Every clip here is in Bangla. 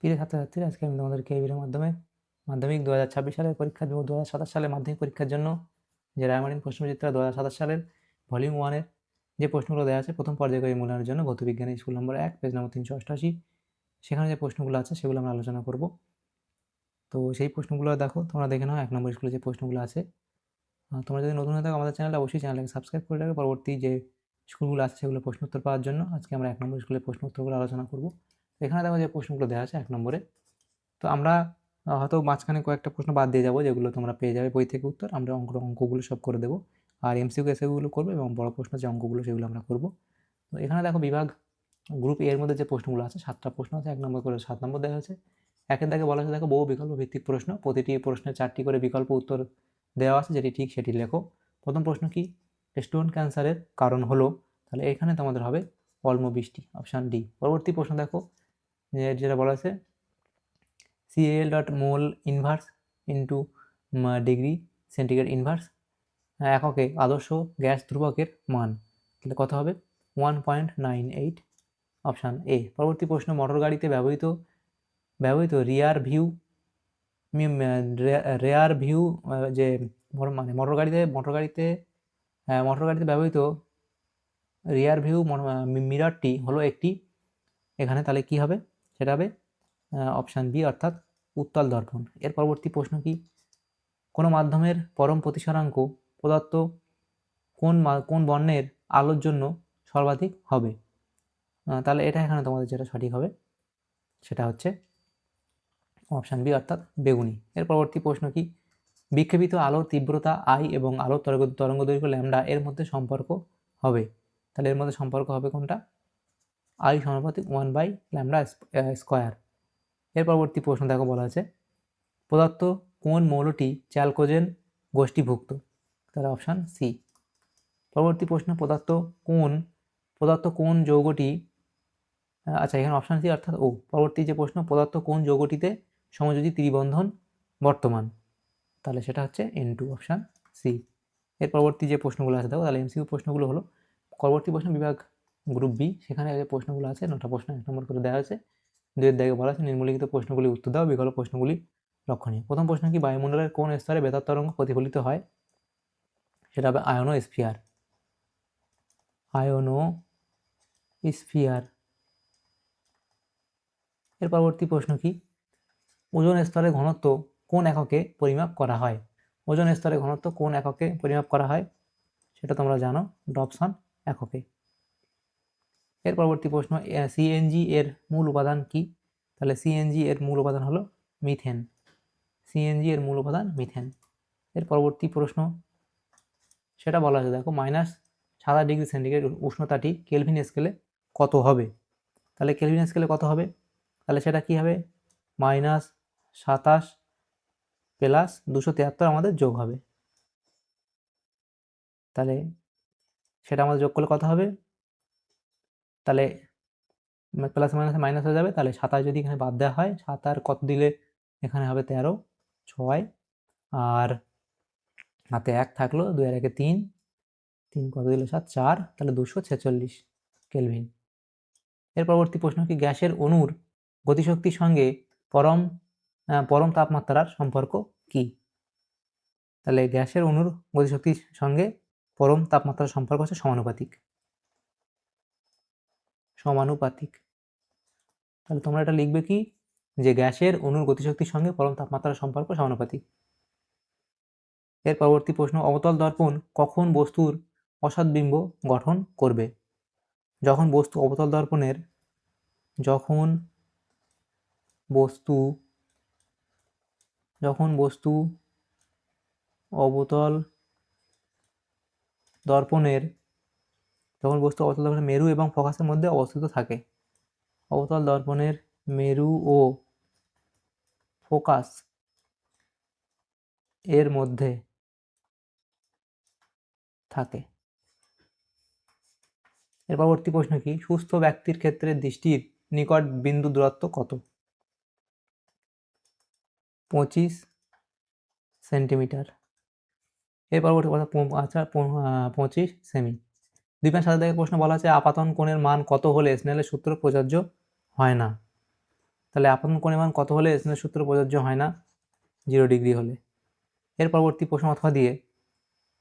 প্রিয় ছাত্রছাত্রীরা, আজকে আমি তোমাদেরকে এই ভিডিওর মাধ্যমে মাধ্যমিক 2026 সালের পরীক্ষা এবং 2027 সালের মাধ্যমিক পরীক্ষার জন্য যে রায়মার্টিন প্রশ্নবিচিত্রা 2027 সালের ভলিউম 1-এর যে প্রশ্নগুলো দেওয়া আছে প্রথম পর্যায়ক্রমিক মূল্যায়নের জন্য ভৌতবিজ্ঞানের স্কুল নম্বর 1 পেজ নম্বর 388, সেখানে যে প্রশ্নগুলো আছে সেগুলো আমরা আলোচনা করব। তো সেই প্রশ্নগুলো দেখো, তোমরা দেখে নাও 1 নম্বর স্কুলে যে প্রশ্নগুলো আছে। তোমরা যদি নতুন হয়ে থাকো আমাদের চ্যানেলটা অবশ্যই চ্যানেলটাকে সাবস্ক্রাইব করে রাখবে পরবর্তী যে স্কুলগুলো আছে সেগুলো প্রশ্ন উত্তর পাওয়ার জন্য। আজকে আমরা 1 নম্বর স্কুলের প্রশ্ন উত্তরগুলো আলোচনা করব। এখানে দেখো যে প্রশ্নগুলো দেওয়া আছে 1 নম্বরে। তো আমরা হয়তো মাঝখানে কয়েকটা প্রশ্ন বাদ দিয়ে যাবো, যেগুলো তোমরা পেয়ে যাবে বই থেকে উত্তর। আমরা অঙ্কগুলো সব করে দেবো, আর এমসিকিউ এসএগুলো করবো এবং বড় প্রশ্ন যে অঙ্কগুলো সেগুলো আমরা করব। তো এখানে দেখো বিভাগ গ্রুপ এর মধ্যে যে প্রশ্নগুলো আছে 7টা প্রশ্ন আছে, 1 নম্বর করে 7 নম্বর দেওয়া হয়েছে। একের দাগে বলা আছে দেখো বহু বিকল্প ভিত্তিক প্রশ্ন, প্রতিটি প্রশ্নে 4টি করে বিকল্প উত্তর দেওয়া আছে, যেটি ঠিক সেটি লেখো। প্রথম প্রশ্ন কি? স্টোন ক্যান্সারের কারণ হলো, তাহলে এখানে তোমাদের হবে অল্প বৃষ্টি, অপশান ডি। পরবর্তী প্রশ্ন দেখো যেটা বলা আছে CAL dot mole inverse into degree centigrade inverse এককে আদর্শ গ্যাস ধ্রুবকের মান, তাহলে কত হবে? 1.98, অপশান এ। পরবর্তী প্রশ্ন মোটর গাড়িতে ব্যবহৃত রিয়ার ভিউ যে মানে মোটর গাড়িতে ব্যবহৃত রিয়ার ভিউ মিররটি হলো একটি, এখানে তাহলে কি হবে? সেটা হবে অপশান বি, অর্থাৎ উত্তল দর্পণ। এর পরবর্তী প্রশ্ন কি? কোনো মাধ্যমের পরম প্রতিসরাঙ্ক প্রদত্ত কোন বর্ণের আলোর জন্য সর্বাধিক হবে? তাহলে এটা এখানে তোমাদের যেটা সঠিক হবে সেটা হচ্ছে অপশান বি, অর্থাৎ বেগুনি। এর পরবর্তী প্রশ্ন কি? বিক্ষেপিত আলোর তীব্রতা আই এবং আলোর তরঙ্গদৈর্ঘ্য ল্যামডা এর মধ্যে সম্পর্ক হবে, তাহলে এর মধ্যে সম্পর্ক হবে কোনটা? আই সমানুপাতিক 1/λ²। এর পরবর্তী প্রশ্ন দেখো বলা আছে প্রদত্ত কোন মৌলটি চ্যালকোজেন গোষ্ঠীভুক্ত, তাহলে অপশান সি। পরবর্তী প্রশ্ন প্রদত্ত কোন যৌগটি, আচ্ছা এখানে অপশান সি অর্থাৎ ও। পরবর্তী যে প্রশ্ন প্রদত্ত কোন যৌগটিতে সমযোজী ত্রিবন্ধন বর্তমান, তাহলে সেটা হচ্ছে N2, অপশান সি। এর পরবর্তী যে প্রশ্নগুলো আছে দেখো, তাহলে এমসিকিউ প্রশ্নগুলো হলো পরবর্তী প্রশ্ন বিভাগ গ্রুপ বি, সেখানে যে প্রশ্নগুলো আছে 9টা প্রশ্ন 1 নম্বর করে দেওয়া হয়েছে। 2-এর দাগে বলা আছে নিম্নলিখিত প্রশ্নগুলি উত্তর দাও, বিকল্প প্রশ্নগুলি লক্ষণীয়। প্রথম প্রশ্ন কি? বায়ুমণ্ডলের কোন স্তরে বেতার তরঙ্গ প্রতিফলিত হয়? সেটা হবে আয়োনোস্ফিয়ার। এর পরবর্তী প্রশ্ন কি? ওজোন স্তরের ঘনত্ব কোন এককে পরিমাপ করা হয়? ওজোন স্তরের ঘনত্ব কোন এককে পরিমাপ করা হয় সেটা তোমরা জানো, ডবসন এককে। এর পরবর্তী প্রশ্ন সিএনজি এর মূল উপাদান কি? তাহলে সিএনজি এর মূল উপাদান হলো মিথেন। সিএনজি এর মূল উপাদান মিথেন। এর পরবর্তী প্রশ্ন সেটা বলা আছে দেখো -27°C উষ্ণতাটি কেলভিন স্কেলে কত হবে? তাহলে কেলভিন স্কেলে কত হবে? তাহলে সেটা কি হবে? -27 প্লাস 273 আমাদের যোগ হবে, তাহলে সেটা আমাদের যোগ করলে কত হবে? তাহলে প্লাস মাইনাসে মাইনাস হয়ে যাবে, তাহলে 27 যদি এখানে বাদ দেওয়া হয়, 7 আর কত দিলে এখানে হবে 13, 6 আর হাতে 1 থাকলো, 2 আর 1 3, 3 কত দিলে 7, 4, তাহলে 246 কেলভিন। এর পরবর্তী প্রশ্ন কি? গ্যাসের অণুর গতিশক্তির সঙ্গে পরম তাপমাত্রার সম্পর্ক কি? তাহলে গ্যাসের অণুর গতিশক্তির সঙ্গে পরম তাপমাত্রার সম্পর্ক হচ্ছে সমানুপাতিক। তাহলে তোমরা এটা লিখবে কি? যে গ্যাসের অণুর গতিশক্তির সঙ্গে পরম তাপমাত্রার সম্পর্ক সমানুপাতিক। এর পরবর্তী প্রশ্ন অবতল দর্পণ কখন বস্তুর অসৎ বিম্ব গঠন করবে? যখন বস্তু অবতল দর্পণের মেরু এবং ফোকাসের মধ্যে অবস্থিত থাকে। অবতল দর্পণের মেরু ও ফোকাস এর মধ্যে থাকে। এর পরবর্তী প্রশ্ন কি? সুস্থ ব্যক্তির ক্ষেত্রে দৃষ্টির নিকট বিন্দু দূরত্ব কত? 25 সেন্টিমিটার। এর পরবর্তী কথা 25 সেমি। 2.7 প্রশ্ন বলা আছে আপাতন কোণের মান কত হলে স্নেলের সূত্র প্রযোজ্য হয় না? তাহলে আপতন কোণের মান কত হলে স্নেলের সূত্র প্রযোজ্য হয় না? 0 ডিগ্রি হলে। এর পরবর্তী প্রশ্ন অথবা দিয়ে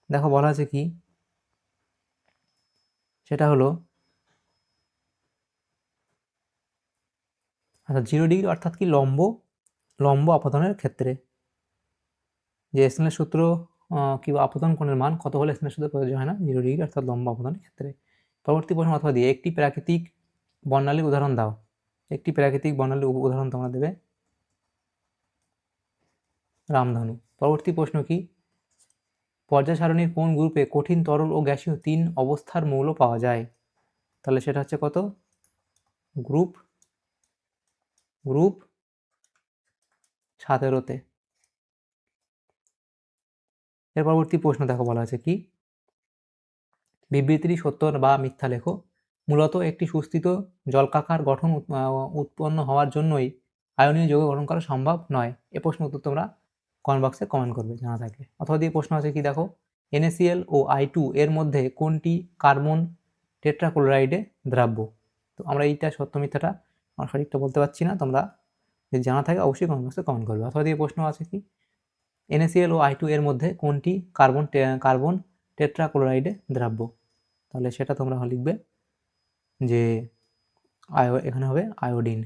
দেখো বলা আছে কি, সেটা হলো আচ্ছা 0 ডিগ্রি অর্থাৎ কি লম্ব আপতনের ক্ষেত্রে যে স্নেলের সূত্র কি আপতন কোণের মান কত হলে স্নেলের সূত্র প্রযোজ্য হয় না? 0 ডিগ্রি অর্থাৎ লম্ব আপতনের ক্ষেত্রে। পরবর্তী প্রশ্ন অথবা দিয়ে একটি প্রাকৃতিক বর্ণালীর উদাহরণ দাও। একটি প্রাকৃতিক বর্ণালীর উদাহরণ তোমরা দেবে। রামধনু। পরবর্তী প্রশ্ন কি, পর্যায় সারণীর কোন গ্রুপে কঠিন, তরল ও গ্যাসীয় 3 অবস্থার মৌল পাওয়া যায়? তাহলে সেটা হচ্ছে কত? গ্রুপ 17-তে। এর পরবর্তী প্রশ্ন দেখো বলা আছে কি, বিবৃতিটি সত্য বা মিথ্যা লেখো। মূলত একটি সুস্থিত জলকাকার গঠন উৎপন্ন হওয়ার জন্যই আয়নীয় যৌগ গঠন করা সম্ভব নয়। এ প্রশ্ন উত্তর তোমরা কমেন্ট বক্সে কমেন্ট করবে জানা থাকলে। অথবা দিয়ে প্রশ্ন আছে কি দেখো, NaCl ও I2 এর মধ্যে কোনটি কার্বন টেট্রাক্লোরাইডে দ্রাব্য? তো আমরা এইটা সত্য মিথ্যাটা আমরা সঠিকটা বলতে পারছি না, তোমরা যদি জানা থাকে অবশ্যই কমেন্ট বক্সে কমেন্ট করবে। অথবা দিয়ে প্রশ্ন আছে কি, NaCl ও I2 এর মধ্যে কোনটি কার্বন টেট্রাক্লোরাইডে দ্রাব্য? তাহলে সেটা তোমরা লিখবে যে এখানে হবে আয়োডিন।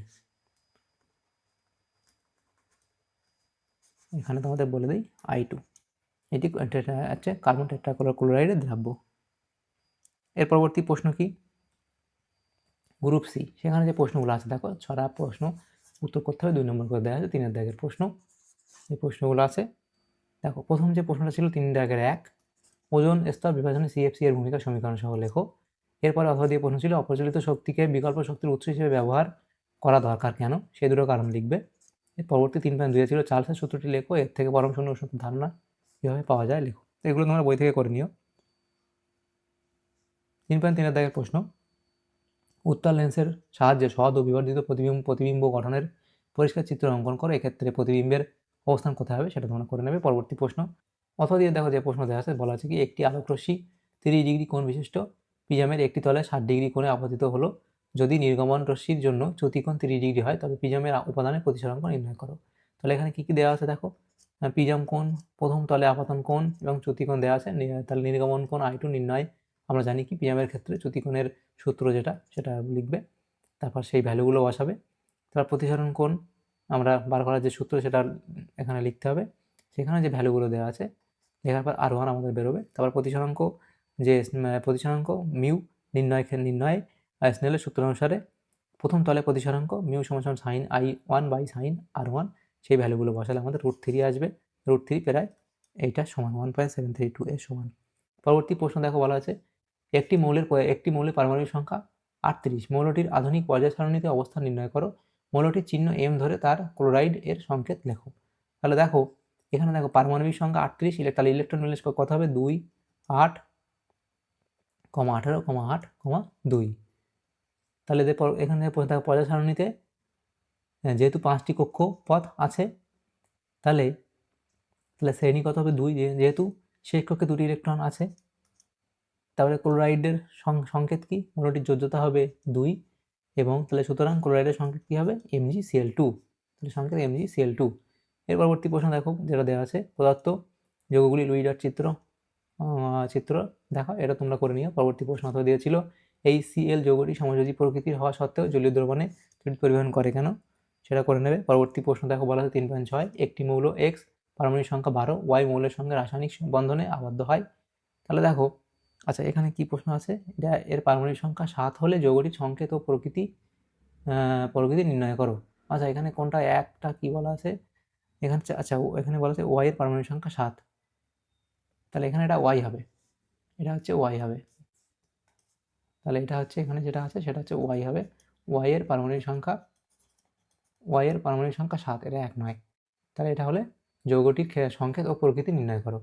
এখানে তোমাদের বলে দিই I2, এটি হচ্ছে কার্বন টেট্রাক্লোরাইডের দ্রাব্য। এর পরবর্তী প্রশ্ন কি, গ্রুপ সি, সেখানে যে প্রশ্নগুলো আছে দেখো, ছড়া প্রশ্ন উত্তর করতে হবে, 2 নম্বর করে দেওয়া আছে 3-এর দাগের প্রশ্ন। এই প্রশ্নগুলো আছে দেখো, প্রথম যে প্রশ্নটা ছিল 3 দাগের 1, ওজোন স্তর বিভাজনে CFC এর ভূমিকা সমীকরণ সহ লেখো। এরপরে অথবা দিয়ে প্রশ্ন ছিল অপ্রচলিত শক্তিকে বিকল্প শক্তির উৎস হিসেবে ব্যবহার করা দরকার কেন? সেই দুটো কারণ লিখবে। এর পরবর্তী 3.2 ছিল চার্লসের সূত্রটি লেখো, এর থেকে পরম শূন্য উষ্ণতার ধারণা কীভাবে পাওয়া যায় লেখো। এগুলো তোমরা বই থেকে করে নিও। 3.3-এর দাগের প্রশ্ন, উত্তল লেন্সের সাহায্যে সহজ ও বিবর্ধিত প্রতিবিম্ব গঠনের পরিষ্কার চিত্র অঙ্কন করো। এক্ষেত্রে প্রতিবিম্বের অবস্থান কোথায় হবে সেটা তোমরা করে নেবে। পরবর্তী প্রশ্ন অথবা দিয়ে দেখো যে প্রশ্ন দেওয়া আছে, বলা আছে কি, একটি আলোকরশ্মি 30 ডিগ্রি কোণ বিশিষ্ট প্রিজমের একটি তলে 60 ডিগ্রি কোণে আপতিত হলো। যদি নির্গমন রশ্মির জন্য চ্যুতিকোণ 30 ডিগ্রি হয় তবে প্রিজমের উপাদানের প্রতিসরাঙ্ক নির্ণয় করো। তাহলে এখানে কি কি দেওয়া আছে দেখো, প্রিজম কোণ, প্রথম তলে আপতন কোণ এবং চ্যুতিকোণ দেওয়া আছে। তাহলে নির্গমন কোণ I2 নির্ণয় আমরা জানি কি, প্রিজমের ক্ষেত্রে চ্যুতিকোণের সূত্র যেটা সেটা লিখবে, তারপর সেই ভ্যালুগুলো বসাবে। তারপর প্রতিসরণ কোণ আমরা বার করার যে সূত্র সেটা এখানে লিখতে হবে, সেখানে যে ভ্যালুগুলো দেওয়া আছে লেখার পর R1 আমাদের বেরোবে। তারপর প্রতিসরাঙ্ক যে প্রতিসরাঙ্ক মিউ নির্ণয় স্নেলের সূত্র অনুসারে প্রথম তলে প্রতিসরাঙ্ক মিউ সমান sine I1 by sine R1, সেই ভ্যালুগুলো বসালে আমাদের √3 আসবে। √3 প্রায় এইটা সমান 1.732 এর সমান। পরবর্তী প্রশ্ন দেখো বলা আছে, একটি মৌলের পারমাণবিক সংখ্যা 38, মৌলটির আধুনিক পর্যায় সারণীতে অবস্থান নির্ণয় করো। মৌলটির চিহ্ন M ধরে তার ক্লোরাইড এর সংকেত লেখো। তাহলে দেখো এখানে দেখো পারমাণবিক সংখ্যা 38, তাহলে ইলেকট্রন ব্যালেন্স কত হবে? 2, 8, 18, 8, 2। তাহলে এখানে দেখো পর্যায় সারণীতে যেহেতু 5টি কক্ষপথ আছে, তাহলে শ্রেণী কত হবে? 2, যেহেতু সেই কক্ষে 2টি ইলেকট্রন আছে। তাহলে ক্লোরাইডের সংকেত কি? মৌলটির যোজ্যতা হবে 2, এবং তাহলে সুতরাং ক্লোরাইডের সংকেত কি হবে? MgCl2। তাহলে সংকেত MgCl2। এর পরবর্তী প্রশ্ন দেখো যেটা দেওয়া আছে, প্রদত্ত যৌগগুলি লুইডার চিত্র দেখো, এটা তোমরা করে নিও। পরবর্তী প্রশ্ন অথবা দিয়েছিল, এই Cl যৌগটি সমযোজী প্রকৃতির হওয়া সত্ত্বেও জলীয় দ্রবণে তড়িৎ পরিবহন করে কেন? সেটা করে নেবে। পরবর্তী প্রশ্ন দেখো বলা আছে 3.6, একটি মৌল X পারমাণবিক সংখ্যা 12 Y মৌলের সঙ্গে রাসায়নিক বন্ধনে আবদ্ধ হয়। তাহলে দেখো আচ্ছা এখানে কি প্রশ্ন আছে, এটা এর পারমাণবিক সংখ্যা 7 হলে যৌগটির সংকেত ও প্রকৃতি নির্ণয় করো। আচ্ছা এখানে কোনটা একটা কি বলা আছে এখানে? আচ্ছা এখানে বলা আছে Y এর পারমাণবিক সংখ্যা 7, তাহলে এখানে এটা Y হবে, এটা হচ্ছে Y হবে। তাহলে এটা হচ্ছে এখানে যেটা আছে সেটা হচ্ছে Y হবে। Y এর পারমাণবিক সংখ্যা 7, এটা 1 নয়। তাহলে এটা হলে যৌগটির সংকেত ও প্রকৃতি নির্ণয় করো।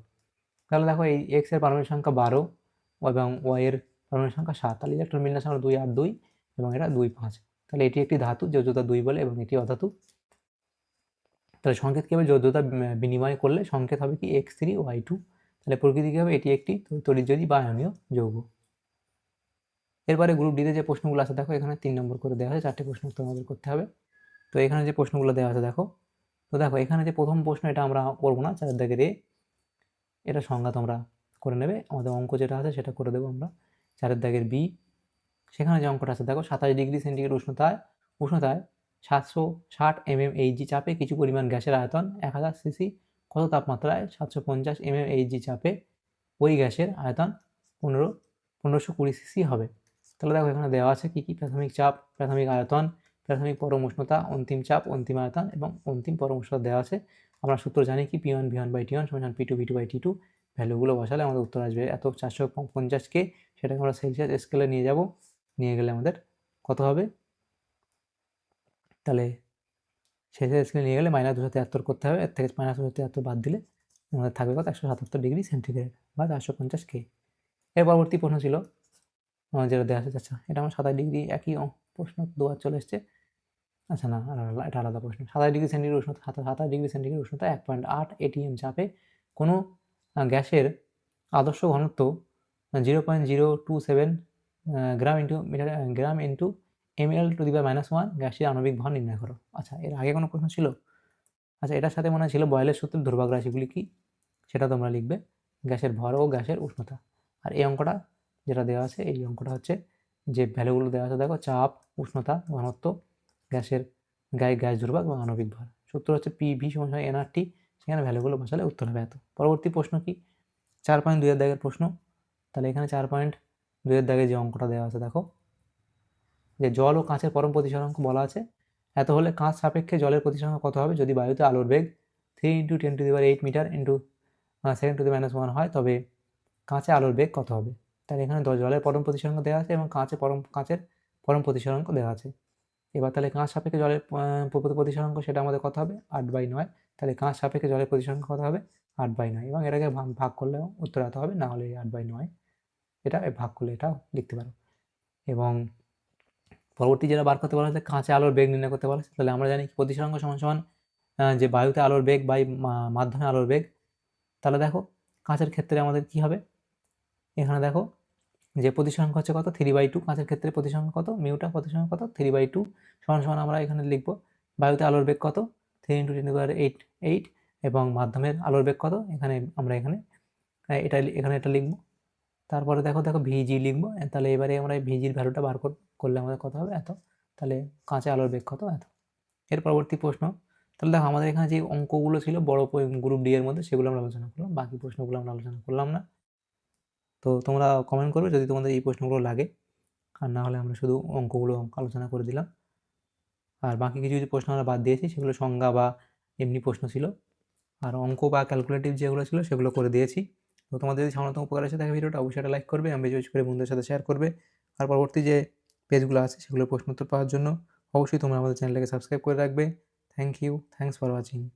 তাহলে দেখো এই X এর পারমাণবিক সংখ্যা 12 এবং Y এর পারমাণবিক সংখ্যা 7, তাহলে ইলেকট্রন বিন্যাস আমরা 2, 8, 2 এবং এটা 2, 5। তাহলে এটি একটি ধাতু, যোজ্যতা 2 বলে, এবং এটি অধাতু। তাহলে সংকেত কি হবে? যোজ্যতা বিনিময় করলে সংকেত হবে কি? X3Y2। তাহলে প্রকৃতি কি হবে? এটি একটি তড়িৎযোজী বা আয়নীয় যৌগ। এরপরে গ্রুপ ডিতে যে প্রশ্নগুলো আছে দেখো, এখানে 3 নম্বর করে দেওয়া হয়েছে, 4টে প্রশ্ন উত্তর আমাদের করতে হবে। তো এখানে যে প্রশ্নগুলো দেওয়া আছে দেখো, তো দেখো এখানে যে প্রথম প্রশ্ন এটা আমরা করবো না, 4 দাগের এ, এটা সংজ্ঞা তোমরা করে নেবে। আমাদের অঙ্ক যেটা আছে সেটা করে দেবো আমরা। 4 দাগের বি, সেখানে যে অঙ্কটা আছে দেখো, 27 ডিগ্রি সেন্টিগ্রেড উষ্ণতায় 760 mmHg চাপে কিছু পরিমাণ গ্যাসের আয়তন 1000 সিসি, কত তাপমাত্রায় 750 mmHg চাপে ওই গ্যাসের আয়তন 1520 সিসি হবে। তাহলে দেখো এখানে দেওয়া আছে কি কি: প্রাথমিক চাপ, প্রাথমিক আয়তন, প্রাথমিক পরম উষ্ণতা, অন্তিম চাপ, অন্তিম আয়তন এবং অন্তিম পরম উষ্ণতা দেওয়া আছে। আমরা সূত্র জানি কি, P1 V1/T1 সমান P2 V2/T2। ভ্যালুগুলো বসালে আমাদের উত্তর আসবে এত 450K। সেটাকে আমরা সেলসিয়াস স্কেলে নিয়ে যাব, নিয়ে গেলে আমাদের কত হবে, তাহলে সেলসিয়াস স্কেলে নিয়ে গেলে -273 করতে হবে। এর থেকে -273 বাদ দিলে আমাদের থাকবে কত, 177 ডিগ্রি সেন্টিগ্রেড বা 450K। এর পরবর্তী প্রশ্ন ছিল যেটা দেওয়া আছে, আচ্ছা এটা আমার 27 ডিগ্রি একই প্রশ্ন দুবার চলে এসছে। আচ্ছা না, এটা আলাদা প্রশ্ন। 27 ডিগ্রি সেন্টিগ্রেড উষ্ণতা, 27 ডিগ্রি সেন্টিগ্রেড উষ্ণতা 1.8 ATM চাপে কোনো গ্যাসের আদর্শ ঘনত্ব 0.027 গ্রাম ইন্টু ml⁻⁻1 গ্যাসের আণবিক ভর নির্ণয় করো। আচ্ছা, এর আগে কোনো প্রশ্ন ছিল? আচ্ছা, এটার সাথে মনে ছিল বয়েলের সূত্রের ধ্রুবক রাশিগুলি কি, সেটা তোমরা লিখবে, গ্যাসের ভর ও গ্যাসের উষ্ণতা। আর এই অঙ্কটা যেটা দেওয়া আছে, এই অঙ্কটা হচ্ছে যে ভ্যালুগুলো দেওয়া আছে দেখো, চাপ, উষ্ণতা, ঘনত্ব, গ্যাসের গ্যাস ধ্রুবক এবং আণবিক ভর। সূত্র হচ্ছে PV = nRT। সেখানে ভ্যালুগুলো বসালে উত্তর হবে এত। পরবর্তী প্রশ্ন কি, 4.2 এর দাগের প্রশ্ন। তাহলে এখানে 4.2 এর দাগে যে অঙ্কটা দেওয়া আছে দেখো, যে জল ও কাঁচের পরম প্রতিসরাঙ্ক বলা আছে। এত হলে কাঁচ সাপেক্ষে জলের প্রতিসরাঙ্ক কত হবে যদি বায়ুতে আলোর বেগ 3 × 10⁸ মিটার × 10⁻⁻1 হয়, তবে কাঁচে আলোর বেগ কত হবে? তাহলে এখানে জলের পরম প্রতিসরাঙ্ক দেওয়া আছে এবং কাঁচের পরম প্রতিসরাঙ্ক দেওয়া আছে। এবার তাহলে কাঁচ সাপেক্ষে জলের প্রতিসরাঙ্ক সেটা আমাদের কত হবে, 8/9। তাহলে কাঁচ সাপেক্ষে জলের প্রতিসরাঙ্ক কত হবে, 8/9। এবং এটাকে ভাগ করলে উত্তর এত হবে, না হলে 8/9 এটা ভাগ করলে এটাও লিখতে পারো। এবং পরবর্তী যেটা বার করতে বলা হচ্ছে, কাঁচে আলোর বেগ নির্ণয় করতে বলা হচ্ছে। তাহলে আমরা জানি প্রতিসরাঙ্ক সমান সমান যে বায়ুতে আলোর বেগ বাই মাধ্যমে আলোর বেগ। তাহলে দেখো কাঁচের ক্ষেত্রে আমাদের কি হবে, এখানে দেখো যে প্রতিসরাঙ্ক হচ্ছে কত, 3/2। কাঁচের ক্ষেত্রে প্রতিসরাঙ্ক কত, মিউটা প্রতিসরাঙ্ক কত, 3/2 সমান সমান আমরা এখানে লিখবো বায়ুতে আলোর বেগ কত, 3 × 10⁸8। এবং মাধ্যমের আলোর বেগ কত, এখানে আমরা এখানে এটা লিখবো। তারপরে দেখো ভিজি লিখবো। তাহলে এবারে আমরা ভিজির ভ্যালুটা বার করলে আমাদের কত হবে, এত। তাহলে কাঁচে আলোর বেগ কত, এত। এর পরবর্তী প্রশ্ন, তাহলে দেখো আমাদের এখানে যে অঙ্কগুলো ছিল বড় গ্রুপ ডি এর মধ্যে, সেগুলো আমরা আলোচনা করলাম, বাকি প্রশ্নগুলো আমরা আলোচনা করলাম না। তো তোমরা কমেন্ট করবে যদি তোমাদের এই প্রশ্নগুলো লাগে, আর না হলে আমরা শুধু অঙ্কগুলো আলোচনা করে দিলাম। আর বাকি কিছু কিছু প্রশ্ন আমরা বাদ দিয়েছি, সেগুলো সংজ্ঞা বা এমনি প্রশ্ন ছিল। আর অঙ্ক বা ক্যালকুলেটিভ যেগুলো ছিল সেগুলো করে দিয়েছি। তো তোমাদের যদি সামান্যতম উপকার আসে থাকে ভিডিওটা, অবশ্যই একটা লাইক করবে, বেশি বেশি করে বন্ধুদের সাথে শেয়ার করবে। আর পরবর্তী যে পেজগুলো আছে সেগুলোর প্রশ্ন উত্তর পাওয়ার জন্য অবশ্যই তোমরা আমাদের চ্যানেলটাকে সাবস্ক্রাইব করে রাখবে। Thank you, thanks for watching.